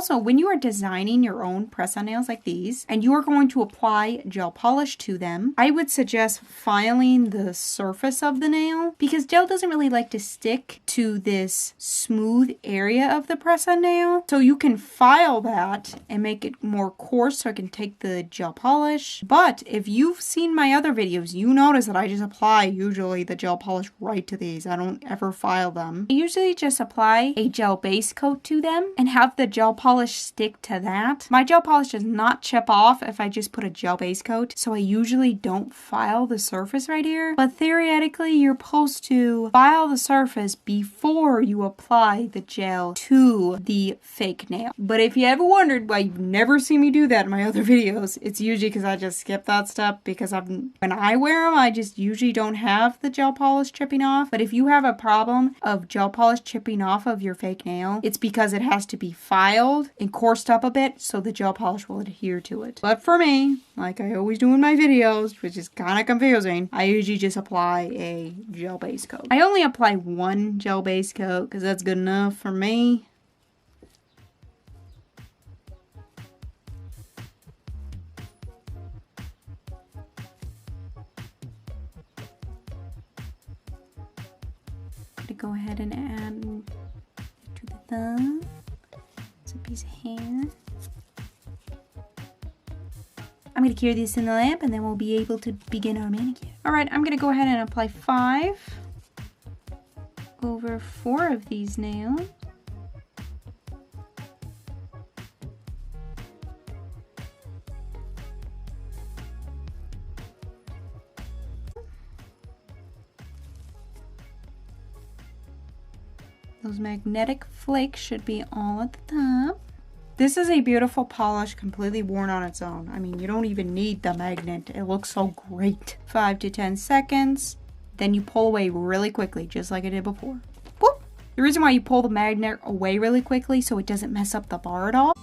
Also, when you are designing your own press-on nails like these, and you are going to apply gel polish to them, I would suggest filing the surface of the nail, because gel doesn't really like to stick to this smooth area of the press-on nail. So you can file that and make it more coarse so I can take the gel polish. But if you've seen my other videos, you notice that I just apply usually the gel polish right to these. I don't ever file them. I usually just apply a gel base coat to them and have the gel polish stick to that. My gel polish does not chip off if I just put a gel base coat, so I usually don't file the surface right here. But theoretically, you're supposed to file the surface before you apply the gel to the fake nail. But if you ever wondered why you've never seen me do that in my other videos, it's usually because I just skip that step, because when I wear them, I just usually don't have the gel polish chipping off. But if you have a problem of gel polish chipping off of your fake nail, it's because it has to be filed and coursed up a bit so the gel polish will adhere to it. But for me, like I always do in my videos, which is kind of confusing, I usually just apply a gel base coat. I only apply one gel base coat because that's good enough for me. To go ahead and add to the thumb. It's a piece of hair. I'm going to cure this in the lamp and then we'll be able to begin our manicure. Alright, I'm going to go ahead and apply 5 over 4 of these nails. Those magnetic flakes should be all at the top. This is a beautiful polish, completely worn on its own. I mean, you don't even need the magnet. It looks so great. 5 to 10 seconds. Then you pull away really quickly, just like I did before. Whoop! The reason why you pull the magnet away really quickly so it doesn't mess up the bar at all